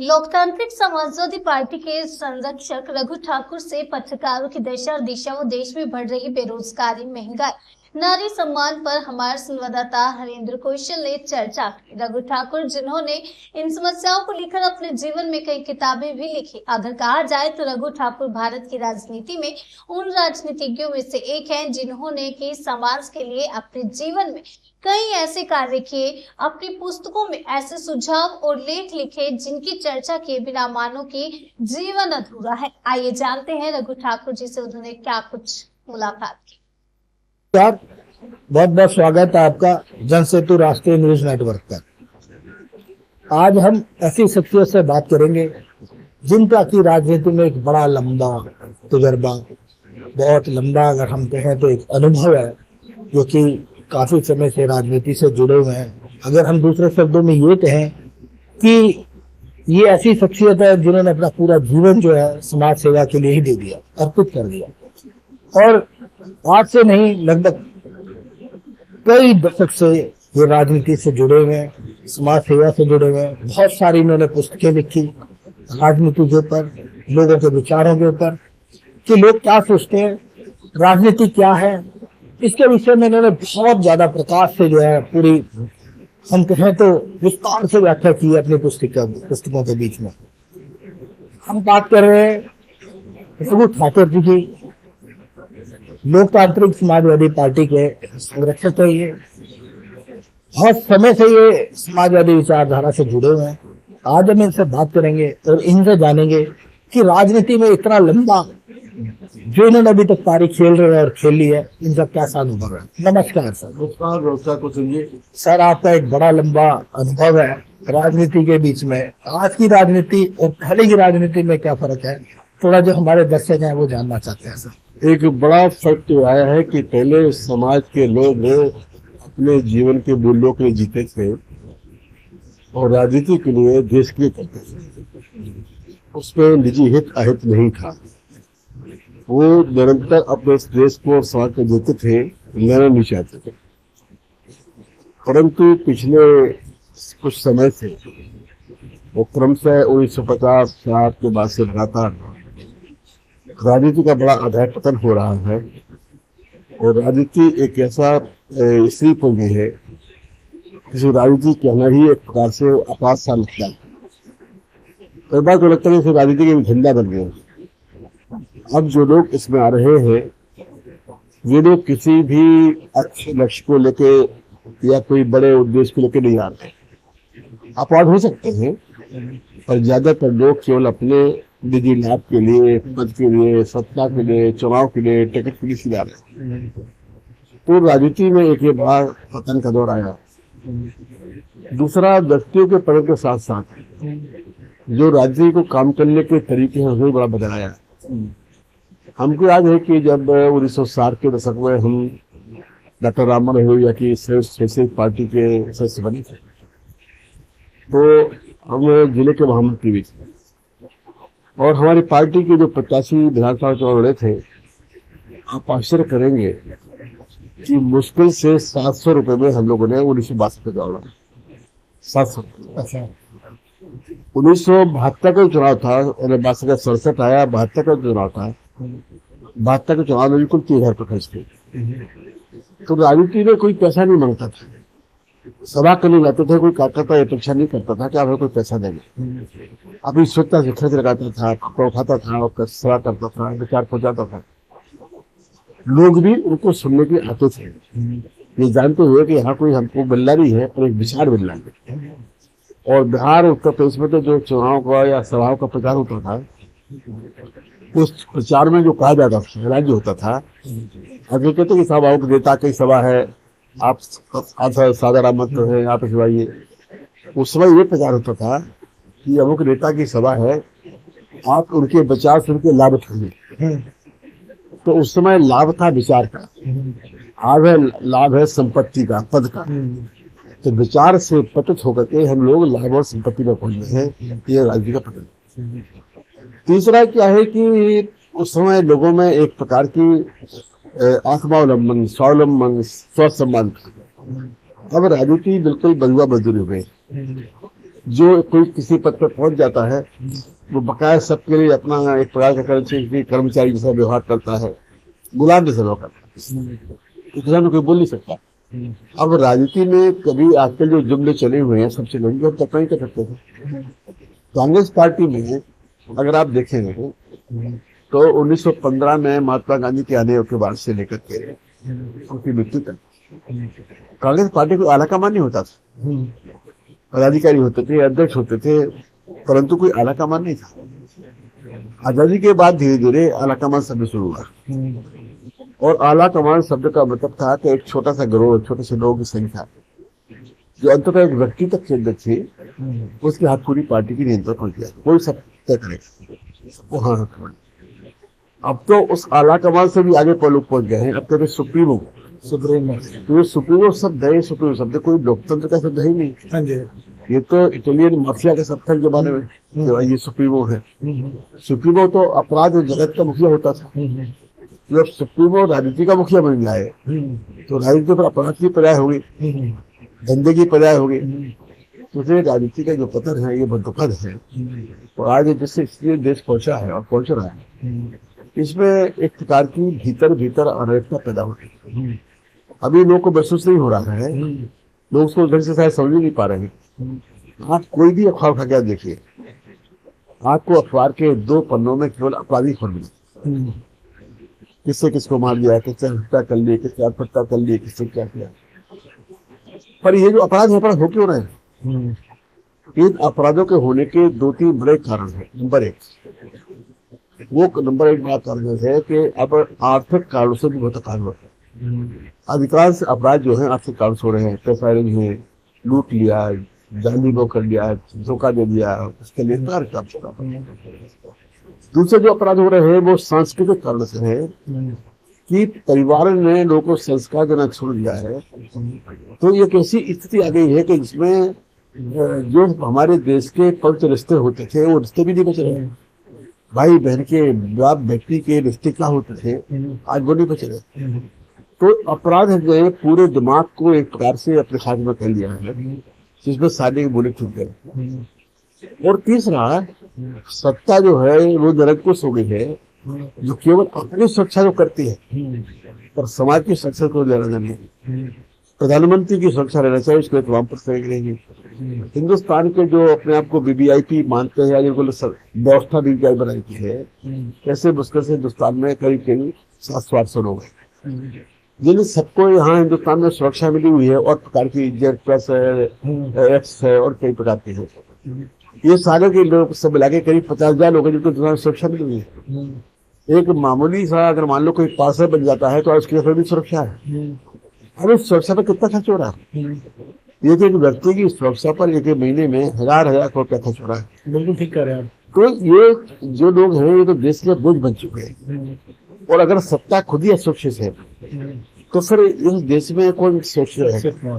लोकतांत्रिक समाजवादी पार्टी के संरक्षक रघु ठाकुर से पत्रकारों की दशा और दिशा व देश में बढ़ रही बेरोजगारी, महंगाई, नारी सम्मान पर हमारे संवाददाता हरेंद्र कौशल ने चर्चा की। रघु ठाकुर, जिन्होंने इन समस्याओं को लेकर अपने जीवन में कई किताबें भी लिखी। अगर कहा जाए तो रघु ठाकुर भारत की राजनीति में उन राजनीतिज्ञों में से एक हैं जिन्होंने की समाज के लिए अपने जीवन में कई ऐसे कार्य किए, अपनी पुस्तकों में ऐसे सुझाव और लेख लिखे जिनकी चर्चा किए बिना मानव की जीवन अधूरा है। आइए जानते हैं रघु ठाकुर जी से उन्होंने क्या कुछ मुलाकात की। बहुत बहुत स्वागत है आपका जनसेतु राष्ट्रीय न्यूज नेटवर्क पर। आज हम ऐसी शख्सियत से बात करेंगे जिनका की राजनीति में एक बड़ा लंबा तजुर्बा, बहुत लंबा अगर हम कहें तो एक अनुभव है, जो कि काफी समय से राजनीति से जुड़े हुए हैं। अगर हम दूसरे शब्दों में ये कहें कि ये ऐसी शख्सियत है जिन्होंने अपना पूरा जीवन जो है समाज सेवा के लिए ही दे दिया, अर्पित कर दिया। और आज से नहीं, लगभग कई दशक से ये राजनीति से जुड़े हुए हैं, समाज सेवा से जुड़े हुए हैं। बहुत सारी इन्होंने पुस्तकें लिखी राजनीति के ऊपर, लोगों के विचारों के ऊपर, कि लोग क्या सोचते हैं, राजनीति क्या है, इसके विषय में इन्होंने बहुत ज्यादा प्रकाश से जो है पूरी, हम कहें तो विस्तार से व्याख्या की है अपनी पुस्तकों के बीच में। हम बात कर रहे हैं रघु ठाकुर जी की। लोकतांत्रिक समाजवादी पार्टी के संरक्षक है ये। बहुत समय से ये समाजवादी विचारधारा से जुड़े हुए हैं। आज हम इनसे बात करेंगे और इनसे जानेंगे कि राजनीति में इतना लंबा जो इन्होंने अभी तक पारी खेल रहे हैं और खेल ली है, इनका कैसा अनुभव है। नमस्कार सर। नमस्कार सर, आपका एक बड़ा लंबा अनुभव है राजनीति के बीच में। आज की राजनीति और पहले की राजनीति में क्या फर्क है, थोड़ा जो हमारे दर्शक हैं वो जानना चाहते हैं सर। एक बड़ा फर्क तो आया है कि पहले समाज के लोग अपने जीवन के मूल्यों के लिए जीते थे और राजनीति के लिए, देश के लिए करते थे। उसमें निजी हित अहित नहीं था। वो निरंतर अपने देश को और समाज को देते थे, लेना नहीं चाहते थे। परंतु पिछले कुछ समय से वो क्रमशः 1950-60 के बाद से लगातार राजनीति का बड़ा आधार पतन हो रहा है। और राजनीति एक ऐसा स्त्री पुंज है जिसे राजनीति कहना ही एक प्रकार से अपराध सा लगता है। एक बार तो लगता है कि राजनीति के झंडा बन गया। अब जो लोग इसमें आ रहे हैं वे लोग किसी भी अच्छे लक्ष्य को लेके या कोई बड़े उद्देश्य को लेके नहीं आते। अपराध हो सकते हैं पर ज्यादातर लोग केवल अपने निजी लाभ के लिए, पद के लिए, सत्ता के लिए, चुनाव के लिए, टिकट के लिए सीधा रहे। तो राजनीति में एक ये बड़ा पतन का दौर आया। दूसरा, व्यक्तियों के पद के साथ साथ जो राजनीति को काम करने के तरीके हैं उसमें बड़ा बदल आया। हमको याद है कि जब 1960 के दशक में हम डॉक्टर राम मनोहर या की सोशलिस्ट पार्टी के सदस्य बने थे, तो हम जिले के महामंत्री भी थे और हमारी पार्टी के जो 85 विधानसभा चुनाव लड़े थे, आप आश्चर्य करेंगे कि मुश्किल से 700 रुपए में हम लोगों ने 1962 पे चुनाव लड़ा। 700। अच्छा। 1972 का चुनाव था और 62 का 67 आया। 72 का चुनाव था, 72 के चुनाव में बिल्कुल 3000 रुपये खर्च थे। तो राजनीति में कोई पैसा नहीं मांगता था, सभा करने जाते थे, कोई कार्यकर्ता अपेक्षा नहीं करता था कि आप कोई पैसा देंगे। अपनी स्वच्छता से खर्च लगाता था, कपड़ा उठाता था और सभा करता था, विचार पहुंचाता था। लोग भी उनको सुनने के आते थे, ये जानते हुए कि यहाँ कोई हमको मिलना नहीं है और एक विचार मिलना है। और बिहार उत्तर प्रदेश में तो जो चुनाव का या सभाओं का प्रचार होता था, उस प्रचार में जो कहा जाता था, राज्य होता था, अगर कहते कि सभाओं के नेता की सभा है, आप सादा आमंत्रण है, आप इस बार ये, उस समय ये प्रचार होता था कि अमुक नेता की सभा है, आप उनके विचार सुन के लाभ उठाइए। तो उस समय लाभ था विचार का, आज है लाभ है संपत्ति का, पद का। तो विचार से पतित होकर के हम लोग लाभ और संपत्ति में पहुंच गए हैं, ये राजनीति का पतन। तीसरा क्या है कि उस समय लोगों में एक प्रकार की आत्मावलंबन, स्वावलंबन, स्वसम्मान था। अब राजनीति बिल्कुल बंधुआ मजदूरी हो गई। जो कोई किसी पद पर पहुंच जाता है वो बकाया सबके लिए अपना एक प्रकार का कर्मचारी जैसा व्यवहार करता है, गुलाम जैसा व्यवहार करता है, इतना कोई बोल नहीं सकता। अब राजनीति में कभी आजकल जो जुमले चले हुए हैं सबसे लोग हम कल्पना नहीं कर सकते थे। कांग्रेस पार्टी में अगर आप देखेंगे तो 1915 में महात्मा गांधी के आने के बाद से लेकर के उनकी मृत्यु तक कांग्रेस पार्टी को आला कमान नहीं होता था, पदाधिकारी होते थे, अध्यक्ष होते थे, परंतु कोई आला कमान नहीं था। आजादी के बाद धीरे धीरे आला कमान शब्द शुरू हुआ और आला कमान शब्द का मतलब था कि एक छोटा सा गिरोह, छोटे से लोगों की संख्या जो अंततः एक व्यक्ति तक केंद्र थी, उसके हाथ पूरी पार्टी की नियंत्रण पहुंच गया, कोई सब तय करेगा। हाँ, अब तो उस आला कमान से भी आगे पर लोग पहुंच गए हैं। अब तो सुप्रीमो तो सुप्रीमो शब्द है, सुप्रीमो शब्द कोई लोकतंत्र का शब्द है ही नहीं। हाँ जी, ये तो इटालियन माफिया का शब्द था जमाने में, ये सुप्रीमो है। सुप्रीमो तो अपराध जगत का मुखिया होता था। जब सुप्रीमो राजनीति का मुखिया बन जाए तो राजनीति पर अपराध की पर्याय होगी, धंधे की पर्याय होगी। तो राजनीति का जो पतन है ये बहुत दुखद है और आज जिससे इसलिए देश पहुंचा है और पहुंच रहा है, इसमें एक प्रकार की भीतर भीतर अराजकता पैदा हो रही है। अभी लोगों को महसूस नहीं हो रहा है, लोग उसको ढंग से शायद समझ नहीं पा रहे हैं। आप कोई भी अखबार उठा के देखिए, आपको अखबार के 2 पन्नों में केवल अपराधी खबर मिले, किससे किसको मार दिया, किससे हत्या कर ली, किससे आत्महत्या कर ली, किससे क्या किया। पर ये जो अपराध हो क्यों रहे हैं? इन अपराधों के होने के 2-3 बड़े कारण हैं। नंबर 1 बड़ा कारण है कि अब आर्थिक कारणों से भी बहुत कारण होता है। अधिकांश अपराध जो है आर्थिक कारण से हो रहे हैं। पैसा है, लूट लिया, जानी वो कर लिया, धोखा दे दिया, उसके लिए दूसरे जो अपराध हो रहे हैं वो सांस्कृतिक कारण से है कि परिवार ने लोगों को संस्कार देना छोड़ दिया है। तो एक ऐसी स्थिति आ गई है कि जिसमें जो हमारे देश के पवित्र रिश्ते होते थे वो रिश्ते भी नहीं बच रहे हैं। भाई बहन के, बाप बेटी के रिश्ते क्या होते थे आज वो नहीं बच रहे। तो अपराध जो है पूरे दिमाग को एक प्रकार से अपने हाथ में कर लिया है, जिसमें सारे बोले छूट गए। और तीसरा, सत्ता जो है वो निरंकुश हो गई है, जो केवल अपनी सुरक्षा को करती है और समाज की सुरक्षा को लेना नहीं है। प्रधानमंत्री की सुरक्षा रहना चाहिए, उसके तमाम पर करेंगे। हिंदुस्तान के जो अपने आप को वीवीआईपी मानते हैं, जिनको व्यवस्था वीवीआई बनाई की है, ऐसे मुश्किल से हिंदुस्तान में करीब 700-800 लोग हैं जिन सबको यहाँ हिंदुस्तान में सुरक्षा मिली हुई है और प्रकार की जेड प्लस है, एक्स है और कई प्रकार की है। ये सारे के लोग सब मिला के करीब 50,000 लोग हैं जिनको सुरक्षा मिली हुई है। एक मामूली सा अगर मान लो कोई पार्सल बन जाता है तो उसके लिए भी सुरक्षा है। अब इस सुरक्षा पर कितना खर्च हो रहा है? एक व्यक्ति की सुरक्षा पर एक महीने में 1000 करोड़ खर्च हो रहा है। बिल्कुल ठीक कर रहे हैं आप। तो ये जो लोग हैं ये तो देश के बोझ बन चुके हैं। और अगर सत्ता खुद ही असुरक्षित है तो फिर इस देश में कौन सुरक्षित है?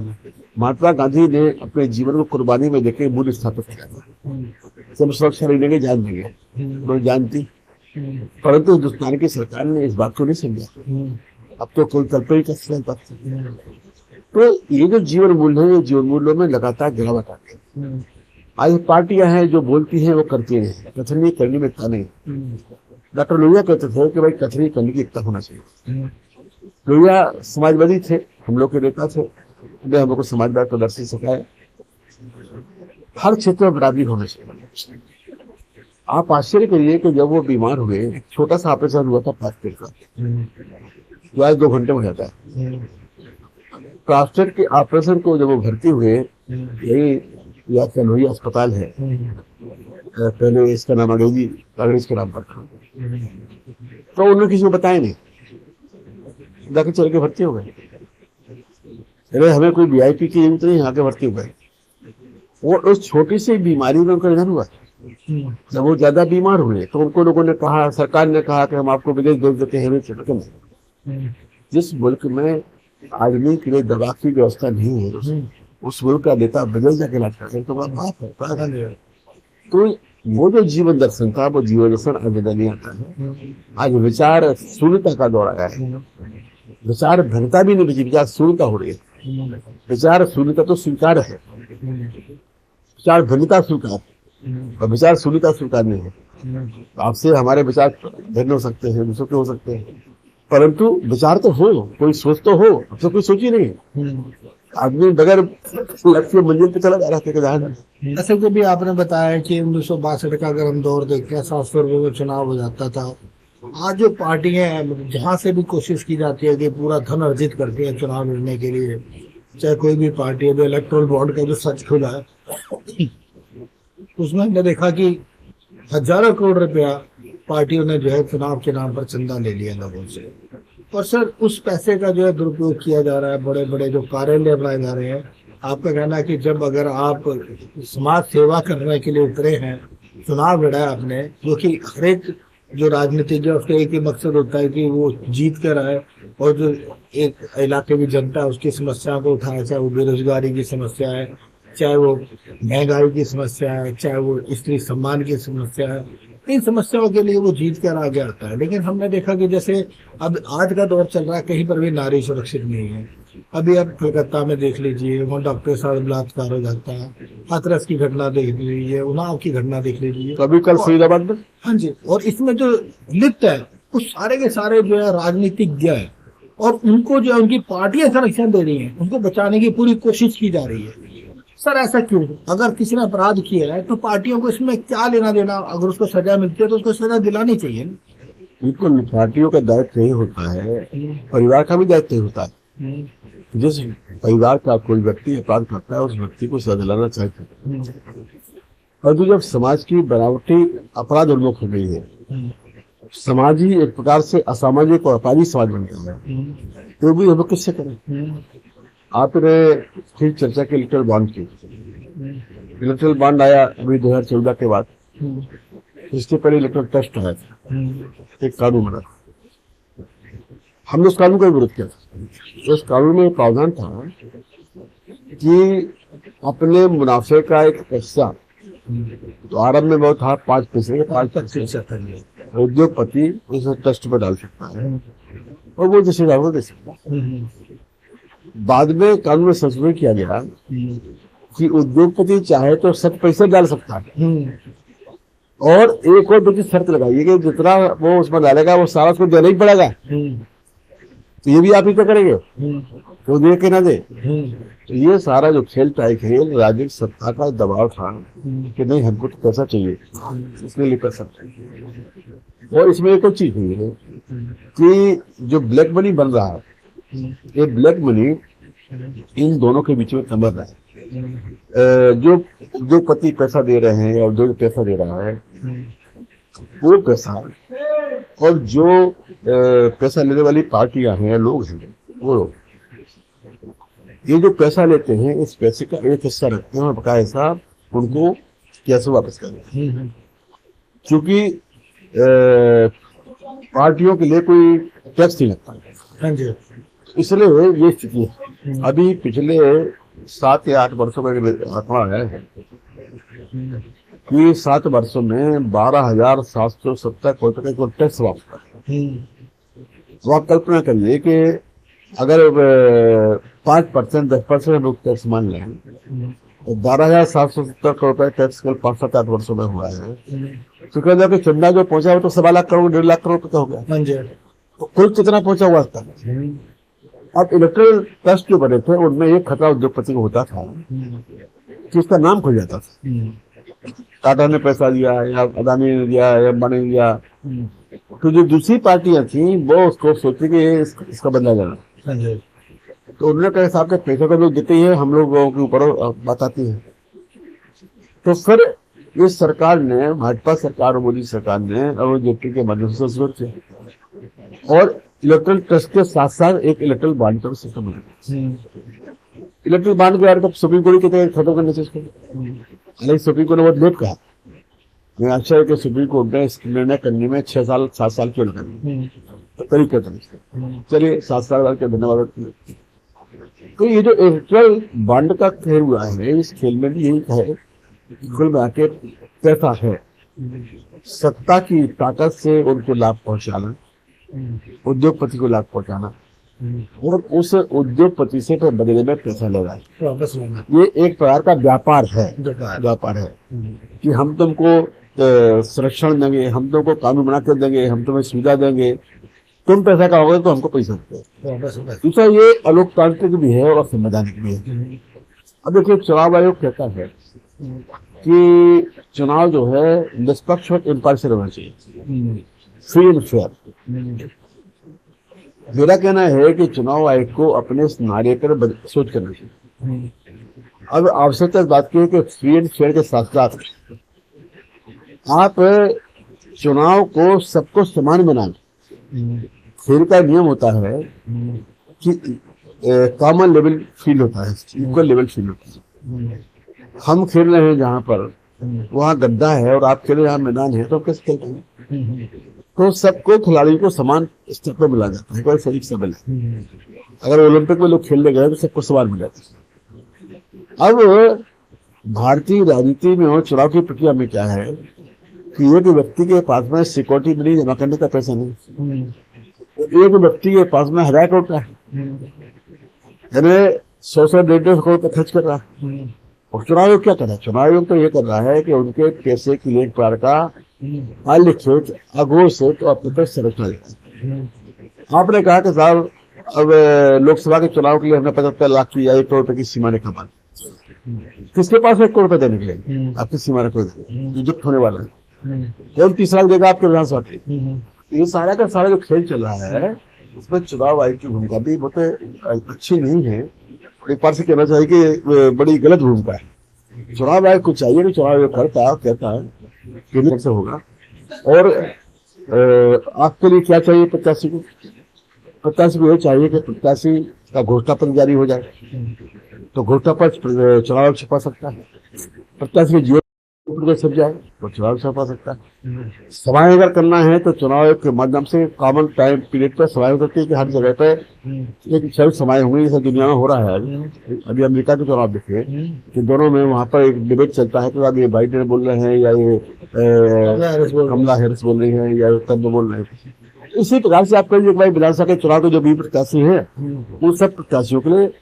महात्मा गांधी ने अपने जीवन को कुर्बानी में देके मूल्य स्थापित किया। सब सुरक्षा लेने के जान देंगे, लोग जानती, परंतु हिंदुस्तान की सरकार ने इस बात को नहीं समझा। अब तो कोई कल्पना ही कर सकता। तो ये जो जीवन मूल्य है, ये जीवन मूल्यों में लगातार गिरावट आती है। आज पार्टियां हैं जो बोलती हैं वो करती नहीं, कथनी करने में एकता नहीं। डॉक्टर लोहिया कहते थे कि भाई कथनी करने की एकता होना चाहिए। लोहिया समाजवादी थे, हम लोग के नेता थे, उन्हें हम लोग को समाजवाद का दर्शन सिखाया। हर क्षेत्र में बराबरी होना चाहिए। आप आश्चर्य करिए कि जब वो बीमार हुए, एक छोटा सा ऑपरेशन हुआ था प्लास्टिक का, जो आज 2 घंटे में जाता है। प्लास्टिक के ऑपरेशन को जब वो भर्ती हुए, यही या कन्हैया अस्पताल है, पहले इसका नाम अंग्रेज के नाम पर था, तो उन्होंने किसी को बताया नहीं, जाके चल के भर्ती हो गए। अरे हमें कोई वीआईपी की जरूरत नहीं, यहाँ के भर्ती हो गए। और उस छोटी सी बीमारी में उनका निधन हुआ। जब वो ज्यादा बीमार हुए तो उनको लोगों ने कहा, सरकार ने कहा कि हम आपको विदेश भेज देते हैं। जिस मुल्क में आदमी के लिए दवा की व्यवस्था नहीं है, उस मुल्क का नेता बदल जाके इलाज करते तो बात है। तो वो जो जीवन दर्शन था, वो जीवन दर्शन आवेदन नहीं आता है। आज विचार शून्यता का दौर आया है। विचार भ्रमता भी नहीं बची, विचार शून्यता हो रही है। विचार शून्यता तो स्वीकार है, विचार भिन्नता स्वीकार और विचार शून्यता स्वीकार नहीं है। आपसे हमारे विचार भिन्न हो सकते हैं, दूसरों के हो सकते हैं, परंतु विचार तो हो, कोई सोच तो हो। अब तो कोई सोच ही नहीं, आदमी बगैर लक्ष्य मंजिल पे चला जा रहा है। जैसे कि भी आपने बताया कि 1962 का अगर हम दौर देखते हैं, 700 रुपये में चुनाव हो जाता था। आज जो पार्टियां हैं, जहाँ से भी कोशिश की जाती है कि पूरा धन अर्जित करती है चुनाव लड़ने के लिए, चाहे कोई भी पार्टी है, जो इलेक्टोरल बॉन्ड का जो सच खुला है, उसमें हमने देखा कि हजारों करोड़ रुपया पार्टियों ने जो है चुनाव के नाम पर चंदा ले लिया लोगों से। और सर, उस पैसे का जो है दुरुपयोग किया जा रहा है, बड़े बड़े जो कार्यालय बनाए जा रहे हैं। आपका कहना है कि जब अगर आप समाज सेवा करने के लिए उतरे हैं, चुनाव लड़ा है आपने, जो कि हर एक जो राजनीतिज्ञ है उसका एक ही मकसद होता है कि वो जीत कर आए और जो एक इलाके की जनता है उसकी समस्याओं को उठाए, चाहे वो बेरोजगारी की समस्या है, चाहे वो महंगाई की समस्या है, चाहे वो स्त्री सम्मान की समस्या है, इन समस्याओं के लिए वो जीत कर आगे आता है। लेकिन हमने देखा कि जैसे अब आज का दौर चल रहा है, कहीं पर भी नारी सुरक्षित नहीं है। अभी आप कलकत्ता में देख लीजिए, वहाँ डॉक्टर साथ बलात्कार हो जाता है, हाथरस की घटना देख लीजिए, उन्नाव की घटना देख लीजिए, कभी कल फरीदाबाद में। हाँ जी। और इसमें जो लिप्त है वो सारे के सारे जो है राजनीतिज्ञ है, और उनको जो है उनकी पार्टियां संरक्षण दे रही हैं, उनको बचाने की पूरी कोशिश की जा रही है। सर, ऐसा क्यों? अगर किसी ने अपराध किया है तो पार्टियों को इसमें क्या लेना देना? अगर उसको सजा मिलती है तो उसको सजा दिलानी चाहिए। बिल्कुल, पार्टियों का दायित्व यही होता है, परिवार का भी दायित्व होता है। जिस परिवार का कोई व्यक्ति अपराध करता है उस व्यक्ति को सजा दिलाना चाहिए। और जो जब समाज की बनावटी अपराध उन्मुख हो गई है, समाज ही एक प्रकार से असामाजिक और अपराधी समाज बन गया है, तो भी हम किससे करें? आपने फिर चर्चा की इलेक्ट्रल बॉन्ड की। इलेक्ट्रल बॉन्ड आया अभी 2014 के बाद, इसके पहले इलेक्ट्रल ट्रस्ट आया था, एक कानून बना। हमने उस कानून का विरोध किया था। उस कानून में प्रावधान था कि अपने मुनाफे का एक हिस्सा, तो आरंभ में बहुत था 5% उद्योगपति उस ट्रस्ट पर डाल सकता है और वो जिसे डाल दे सकता है। बाद में कानून में संशोधन किया गया कि उद्योगपति चाहे तो 7% डाल सकता है, और एक और दूसरी शर्त लगाइए कि जितना वो उसमें डालेगा वो सारा उसको देना ही पड़ेगा। तो ये भी आप ही तो करेंगे, तो दे के ना दे। तो ये सारा जो खेल था, खेल राजनीतिक सत्ता का दबाव था कि नहीं, हमको तो पैसा चाहिए, इसलिए लिए पैसा चाहिए। और इसमें एक और चीज हुई है कि जो ब्लैक मनी बन रहा है, ये ब्लैक मनी इन दोनों के बीच में कमर रहा है। जो पति पैसा दे रहे हैं और जो पैसा दे रहा है वो पैसा, और जो पैसा लेने वाली पार्टियां हैं, लोग हैं, वो लोग ये जो पैसा लेते हैं, इस पैसे का एक हिस्सा रखते हैं और बकाया हिस्सा उनको कैसे वापस करें। क्योंकि पार्टियों के लिए कोई टैक्स नहीं लगता, इसलिए ये स्थिति है। अभी पिछले 7 या 8 वर्षों का आंकड़ा आया है कि 7 वर्षों में 12,770 करोड़ रुपए का टैक्स वापस कर। तो आप कल्पना करिए कि अगर 5% 10% लोग टैक्स मान लें तो 12,770 करोड़ रुपए टैक्स कल 5-7-8 वर्षों में हुआ है। तो कह जाए कि चंदा जो पहुंचा वो तो 1.25 लाख करोड़ 1.5 लाख करोड़ रुपए का हो गया। तो कुल कितना पहुंचा हुआ था? अब इलेक्ट्रल ट्रस्ट जो बने थे उनमें एक खतरा उद्योगपति को होता था कि उसका नाम खुल जाता था। टाटा ने पैसा दिया या अदानी ने दिया या अंबानी ने दिया, तो जो दूसरी पार्टियां थी वो उसको सोचती कि इसका बदला लेना। तो उन्होंने कहा साहब के पैसे तो लोग देते ही है, हम लोगों के ऊपर बात आती है। तो फिर इस सरकार ने, भाजपा सरकार और मोदी सरकार ने अरुण जेटली के माध्यम से शुरू किया और इलेक्ट्रल ट्रस्ट के साथ साथ एक इलेक्ट्रल बॉन्ड का सिस्टम बना। इलेक्ट्रल बॉन्ड को यार तो सुप्रीम कोर्ट की खत्म करने से लेकिन सुप्रीम कोर्ट ने बहुत लेट कहा। मैं अच्छा है कि सुप्रीम कोर्ट ने इस निर्णय करने में 6 साल 7 साल क्यों लगा, तो तरीके चलिए 7 साल के धन्यवाद। तो ये जो इलेक्ट्रल बॉन्ड का खेल हुआ है, इस खेल में भी यही है कुल मिला के पैसा है, सत्ता की ताकत से उनको लाभ पहुंचाना, उद्योगपति को लाभ पहुंचाना, और उस उद्योगपति से फिर बदले में पैसा लेगा। वापस लेना। ये एक प्रकार का व्यापार है, व्यापार। व्यापार है कि हम तुमको संरक्षण देंगे, हम तुमको कानून बना कर देंगे, हम तुम्हें सुविधा देंगे, तुम पैसा कमाओगे तो हमको पैसा दो। वापस लेना। दूसरा ये अलोकतांत्रिक भी है और संवैधानिक भी है। अब देखिए चुनाव आयोग कहता है कि चुनाव जो है निष्पक्ष और इम्पार्शियल होना चाहिए, फ्री एंड फेयर। मेरा कहना है कि चुनाव आयोग को अपने इस नारे पर सोच करना चाहिए। अब आवश्यकता इस बात की है कि फ्री एंड फेयर के साथ साथ आप चुनाव को सबको समान बनाएं। खेल का नियम होता है कि कॉमन लेवल फील होता है, इक्वल लेवल फील होता है। हम खेल रहे हैं जहाँ पर वहाँ गड्ढा है और आप खेल रहे हैं जहाँ मैदान है, तो कैसे खेलते हैं? तो सबको खिलाड़ियों को समान स्तर पर मिला जाता है, कोई सही सबल है। अगर ओलंपिक में लोग खेलने गए तो सबको समान मिला जाता है। अब भारतीय राजनीति में और चुनाव की प्रक्रिया में क्या है कि एक व्यक्ति के पास में सिक्योरिटी मनी जमा करने का पैसा नहीं, एक व्यक्ति के पास में 1000 करोड़ का है, यानी 100-150 करोड़ का खर्च कर रहा है। और चुनाव आयोग क्या कर रहा है? चुनाव आयोग तो ये कर रहा है कि उनके पैसे के लिए एक प्रकार का अलिखित अघोषित और अपने संरक्षण देता है। आपने कहा कि साहब अब लोकसभा के चुनाव के लिए हमने 75 लाख की या 1 करोड़ रुपए की सीमा रेखा बांधी। किसके पास 1 करोड़ रुपए देने के लिए? आपकी सीमा रेखा युक्त होने वाला है, कौन 30 लाख देगा आपके विधानसभा के? ये सारा का सारा जो खेल चल रहा है उसमें चुनाव आयोग की भूमिका भी बहुत अच्छी नहीं है। एक बार से कहना चाहिए कि बड़ी गलत भूमिका है। चुनाव आयोग को चाहिए कि चुनाव आयोग कहता है कि से होगा। और आपके लिए क्या चाहिए प्रत्याशी को? प्रत्याशी को यह चाहिए कि प्रत्याशी का घोषणा पत्र जारी हो जाए, तो घोषणा पत्र चुनाव आयोग छपा सकता है। प्रत्याशी के जीवन सब जाए तो चुनाव छपा सकता है। सभाएं अगर करना है तो चुनाव आयोग के माध्यम से कॉमन टाइम पीरियड पर सभाएं होती है कि हर जगह पे एक शर्त समाये होंगे, जैसे दुनिया में हो रहा है। अभी अमेरिका के चुनाव देखिए कि दोनों में वहां पर एक डिबेट चलता है कि अब ये बाइडेन बोल रहे हैं या ये कमला हैरिस बोल रही है या ट्रंप बोल रहे हैं। इसी प्रकार से आपका भाई विधानसभा के चुनाव के जो भी प्रत्याशी है उन सब प्रत्याशियों के लिए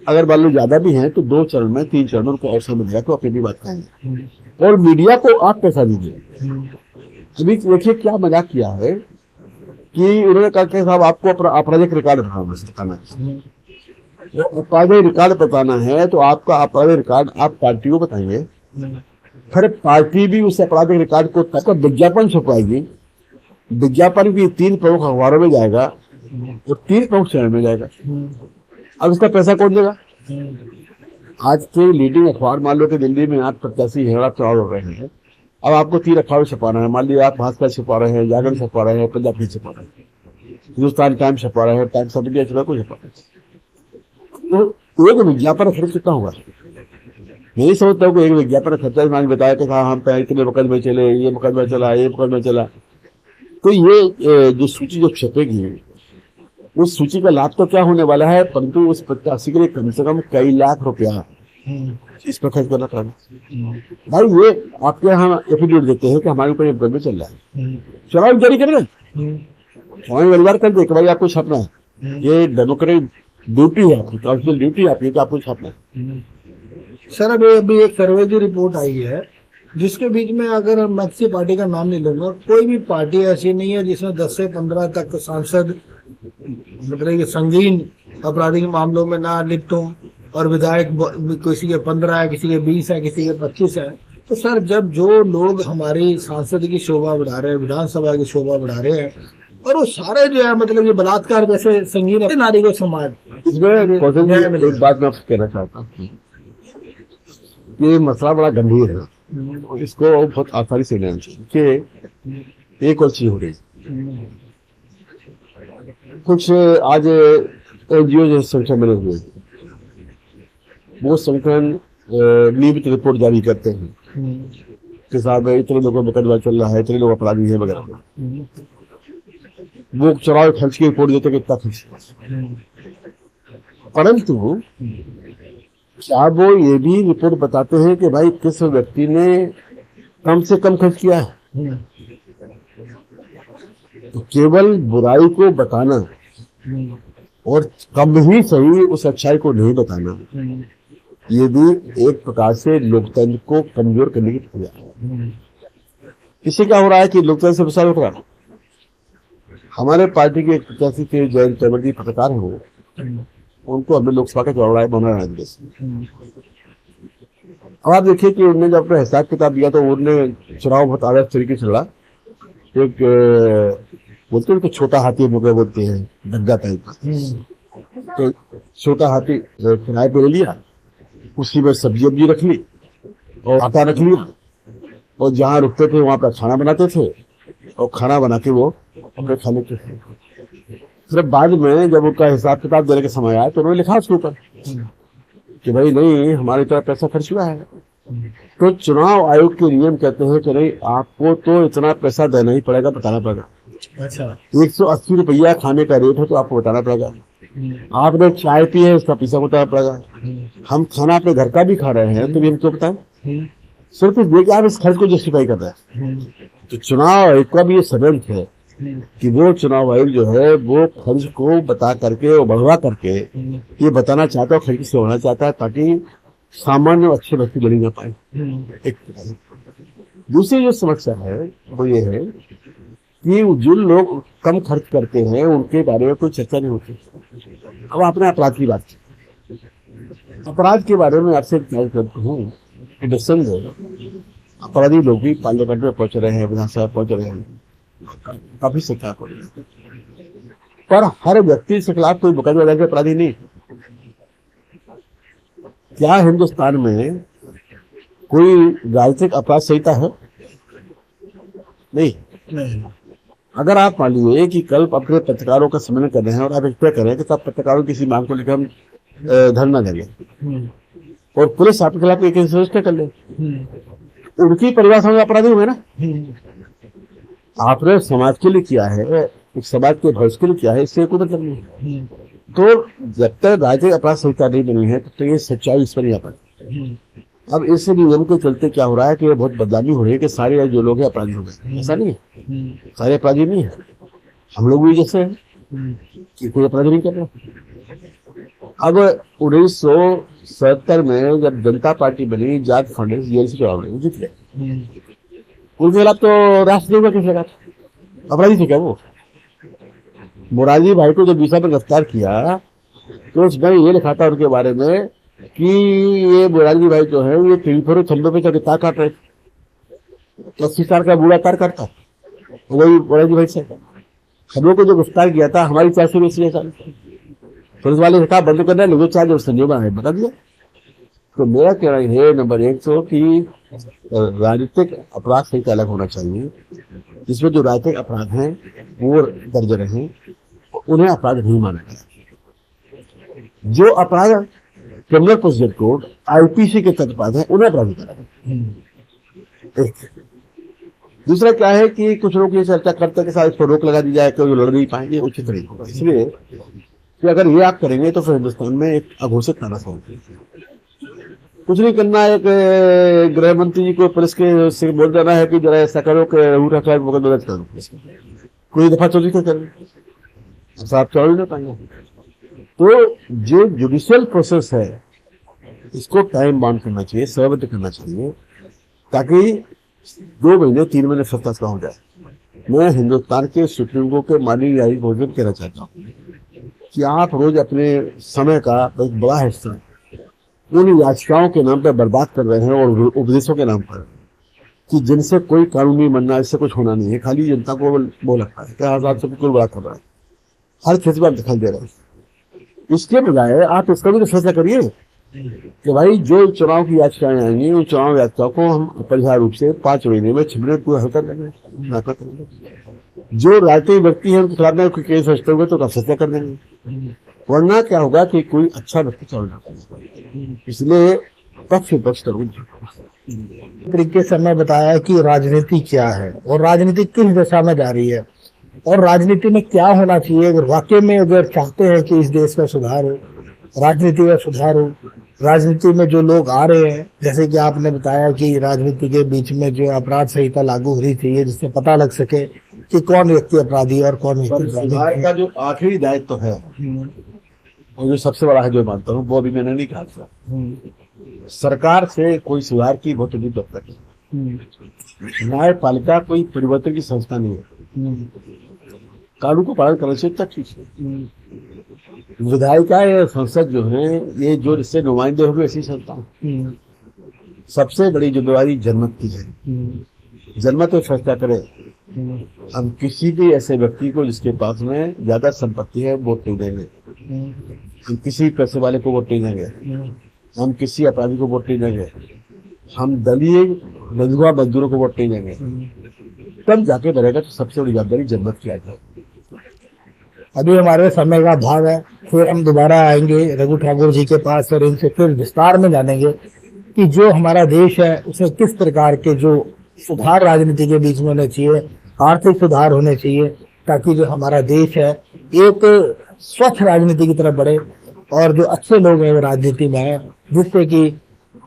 अगर मान लो ज्यादा भी हैं तो 2 चरण में 3 चरण में उनको अवसर मिलेगा तो अपनी बात करेंगे। और मीडिया को आप पैसा दीजिए। अभी देखिए क्या मजाक किया है कि उन्होंने कहा कि साहब आपको अपना आपराधिक रिकॉर्ड बताना है। आपराधिक रिकॉर्ड बताना है तो आपका आपराधिक रिकॉर्ड आप पार्टी को बताएंगे, फिर पार्टी भी उस आपराधिक रिकॉर्ड को तक विज्ञापन छपवाएगी। विज्ञापन भी 3 प्रमुख अखबारों में जाएगा और 3 प्रमुख चैनल में जाएगा। अब इसका पैसा कौन देगा? आज के लीडिंग अखबार मान लो कि दिल्ली में आप प्रत्याशी हैं और आप चुनाव लड़ रहे हैं, अब आपको 3 अखबार छपाना है। मान लीजिए आप भास्कर छपा रहे हैं, जागरण छपा रहे हैं, पंजाब केसरी छपा रहे हैं, हिंदुस्तान टाइम्स छपा रहे हैं, टाइम्स ऑफ इंडिया छपा, कोई छपा रहे हैं, तो एक विज्ञापन खर्च कितना होगा? नहीं समझता हूँ कि एक विज्ञापन खर्चा मैंने बताया कि हाँ हम इतने मुकदमे चले, ये मुकदमा चला, ये मुकदमा चला। तो ये जो सूची जो छपेगी उस सूची का लाभ तो क्या होने वाला है, परंतु उस प्रत्याशी के लिए कम से कम कई लाख रुपया इस पर खर्च करना पड़ेगा। भाई ये आपके यहाँ एफिडेविट देते हैं कि हमारे ऊपर ये मुकदमा चल रहा है, चुनाव जारी कर रहे हैं, परिवार कर दे कि भाई आपको छापना है। ये डेमोक्रेटिक ड्यूटी है आपकी, काउंसिल ड्यूटी आपकी कि आपको छापना है। सर अभी एक सर्वे की रिपोर्ट आई है जिसके बीच में अगर मैं किसी पार्टी का नाम नहीं लूंगा, कोई भी पार्टी ऐसी नहीं है जिसमें 10 से 15 तक सांसद मतलब कि संगीन आपराधिक मामलों में ना लिप्त हो और विधायक किसी के 15 है, किसी के 20 है, किसी के 25 है। तो सर जब जो लोग हमारी सांसद की शोभा बढ़ा रहे हैं, विधानसभा की शोभा बढ़ा रहे हैं, और वो सारे जो है मतलब ये बलात्कार जैसे संगीन नारी को समाज इसमें एक बात मैं आपसे कहना चाहता हूँ, ये मसला बड़ा गंभीर है और इसको बहुत आसानी से लेना चाहिए कि एक और चीज हो रही है। कुछ आज एनजीओ जो संगठन बने हुए वो संगठन नियमित रिपोर्ट जारी करते हैं कि साहब इतने लोगों का मुकदमा चल रहा है, इतने लोग अपराधी है वगैरह। वो चुनाव खर्च की रिपोर्ट देते कितना खर्च, परंतु क्या वो ये भी रिपोर्ट बताते हैं कि भाई किस व्यक्ति ने कम से कम खर्च किया है? तो केवल बुराई को बताना और कम ही सही उस अच्छाई को नहीं बताना, ये भी एक प्रकार से लोकतंत्र को कमजोर करने की प्रक्रिया है। इससे क्या हो रहा है कि लोकतंत्र से विशाल हो रहा है। हमारे पार्टी के एक प्रत्याशी थे जयंत चौधरी, पत्रकार है वो, उनको हमने लोकसभा का चुनाव बना राज्य से। अब आप देखिए कि उन्होंने जब अपना हिसाब किताब दिया तो उन्होंने चुनाव बहुत आदर्श तरीके से लड़ा। एक बोलते हैं तो छोटा हाथी मुझे बोलते हैं, डग्गा टाइप का, तो छोटा हाथी किराए पे ले लिया, उसी में सब्जी वब्जी रख ली और आटा रख लिया, और जहाँ रुकते थे वहां पर खाना बनाते थे और खाना बना के वो अपने खाने के थे। फिर बाद में जब उनका हिसाब किताब देने का समय आया तो उन्होंने लिखा उसके ऊपर कि भाई नहीं, हमारी तरफ पैसा खर्च हुआ है। तो चुनाव आयोग के नियम कहते हैं कि नहीं, आपको तो इतना पैसा देना ही पड़ेगा, बताना पड़ेगा। अच्छा, 180 रुपया खाने का रेट है तो आपको बताना पड़ेगा। आपने चाय पी है, इसका पैसा बताना पड़ेगा। हम खाना अपने घर का भी खा रहे हैं तो भी हमको बताएं, सिर्फ देखिए आप इस खर्च को जस्टिफाई कर रहे हैं। तो चुनाव आयोग का भी ये संबंध है कि वो चुनाव आयोग जो है वो खर्च को बता करके और बढ़वा करके ये बताना चाहता है, खर्च से होना चाहता है, ताकि सामान्य अच्छे व्यक्ति बनी ना पाए। एक दूसरी जो समस्या है वो ये है कि जो लोग कम खर्च करते हैं उनके बारे में कोई चर्चा नहीं होती। अब आपने अपराध की बात की, अपराध के बारे में आपसे करता हूँ कि दरअसल अपराधी लोग भी पार्लियामेंट में पहुंच रहे हैं, विधानसभा पहुंच रहे हैं, काफी संख्या हो रही है, पर हर व्यक्ति के खिलाफ कोई मुकदमा दर्ज अपराधी नहीं। क्या हिंदुस्तान में कोई राजनीतिक अपराध संहिता है? नहीं। अगर आप मान लीजिए कि कल अपने पत्रकारों का सम्मेलन कर रहे हैं और आप एक्सपेक्ट करें कि सब पत्रकारों किसी मांग को लेकर हम धरना देंगे और पुलिस आपके खिलाफ एक केस रजिस्टर कर ले, उनकी परिभाषा में अपराधी हुए ना। आपने समाज के लिए किया है, एक समाज के भविष्य के लिए किया है, इससे कोई मतलब नहीं। तो जब तक राजनीतिक अपराध संहिता नहीं बनी है तब तक ये सच्चाई इस पर नहीं आ पाती। अब इस नियम के चलते क्या हो रहा है कि ये बहुत बदनामी हो रही है कि सारे जो लोग हैं अपराधी हो गए। ऐसा नहीं है, सारे अपराधी नहीं है, हम लोग भी जैसे हैं कि कोई अपराधी नहीं कर रहा। अब 1977 में जब जनता पार्टी बनी, जाट फंड जेल से चुनाव लड़े, जीत गए, उनके खिलाफ तो राष्ट्रपति का केस लगा था, अपराधी थे क्या वो? मोरारजी भाई को जब बीसा में गिरफ्तार किया तो उसमें ये लिखा था उनके बारे में कि ये मोरारजी भाई जो है ये टेलीफोन खंभे पे चढ़ तार काट रहे, 80 साल का बूढ़ा तार काटता, वही मोरारजी भाई से। हम लोग को जो गिरफ्तार किया था हमारी 420 साल, पुलिस वाले ने कहा बंद करना, लोगों चार्ज संजय बना बता दिया। तो मेरा कहना है नंबर 1 तो कि राजनीतिक अपराध संहिता अलग होना चाहिए, जिसमें जो राजनीतिक अपराध हैं वो दर्ज रहे, उन्हें अपराध नहीं माना जाए। जो अपराध क्रिमिनल प्रोसीजर कोड आईपीसी के तहत अपराध है उन्हें अपराधी करा। दूसरा क्या है कि कुछ लोग ये चर्चा करते हैं कि इस पर रोक लगा दी जाए कि वो लड़ नहीं पाएंगे, उचित नहीं होगा। इसलिए कि अगर ये आप करेंगे तो फिर हिंदुस्तान में एक अघोषित तानाशाह होगी। कुछ नहीं करना, एक गृह मंत्री जी को पुलिस के से बोल देना है कि जरा ऐसा करो कि मुकदमा दर्ज करो, कोई दफा चोरी कर आप चौड़ी नहीं पाएंगे। तो जो जुडिशियल प्रोसेस है इसको टाइम बाउंड करना चाहिए, समयबद्ध करना चाहिए, ताकि 2 महीने 3 महीने सत्ता का हो जाए। मैं हिंदुस्तान के सुप्रीम कोर्ट के माननीय न्यायिक भोजन कहना चाहता हूँ कि आप रोज अपने समय का एक बड़ा हिस्सा उन याचिकाओं के नाम पर बर्बाद कर रहे हैं और उपदेशों के नाम पर कि जिनसे कोई कानून नहीं बनना, इससे कुछ होना नहीं है, खाली जनता को वो लगता है कि आजाद से बिल्कुल बड़ा कर रहा है, हर खेत में आप दिखाई दे रहे हैं। इसके बजाय आप इसका भी तो फैसला करिए कि भाई जो चुनाव की याचिकाएं आएंगी उन चुनाव याचिकाओं को हम अपरिहार्य रूप से 5 महीने में 6 महीने पूरा हल कर देंगे। जो राजनीतिक व्यक्ति है उनके खिलाफ में कोई केस रजिस्टर हुए तो फैसला कर देंगे, वरना क्या होगा कि कोई अच्छा व्यक्ति चल जाता। इसलिए पक्ष विपक्ष तरीके से मैं बताया कि राजनीति क्या है और राजनीति किस दिशा में जा रही है और राजनीति में क्या होना चाहिए। अगर वाकई में अगर चाहते हैं कि इस देश का सुधार हो, राजनीति का सुधार हो, राजनीति में जो लोग आ रहे हैं, जैसे कि आपने बताया कि राजनीति के बीच में जो अपराध संहिता लागू होनी चाहिए जिससे पता लग सके कि कौन व्यक्ति अपराधी और कौन व्यक्ति का जो आखिरी दायित्व है और जो सबसे बड़ा है जो मानता हूँ वो अभी मैंने नहीं कहा था, सरकार से कोई सुधार की बहुत बड़ी दफ्तर है। न्यायपालिका कोई परिवर्तन की संस्था नहीं है, कानून को पालन करने से तक चीज है। विधायिका या संसद जो है ये जो इससे नुमाइंदे होंगे ऐसी संस्था, सबसे बड़ी जिम्मेवारी जनमत की है। जनमत तो फैसला करे, हम किसी भी ऐसे व्यक्ति को जिसके पास में ज्यादा संपत्ति है वोट नहीं देंगे, हम किसी पैसे वाले को वोट नहीं देंगे, हम किसी अपराधी को वोट नहीं देंगे, हम दलीय मजदूर मजदूरों को वोट नहीं देंगे। तब जाके बनेगा तो सबसे बड़ी जवाबदारी जनमत की आ जाए। अभी हमारे समय का भाग है, फिर हम दोबारा आएंगे रघु ठाकुर जी के पास और इनसे फिर विस्तार में जानेंगे कि जो हमारा देश है उसमें किस प्रकार के जो सुधार राजनीति के बीच में होने चाहिए, आर्थिक सुधार होने चाहिए, ताकि जो हमारा देश है एक स्वच्छ राजनीति की तरफ बढ़े और जो अच्छे लोग हैं वो राजनीति में आए, जिससे कि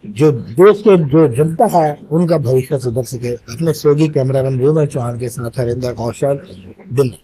जो देश के जो जनता है उनका भविष्य सुधर सके। अपने सहयोगी कैमरामैन विमल चौहान के साथ हरिंदर कौशल, दिल्ली।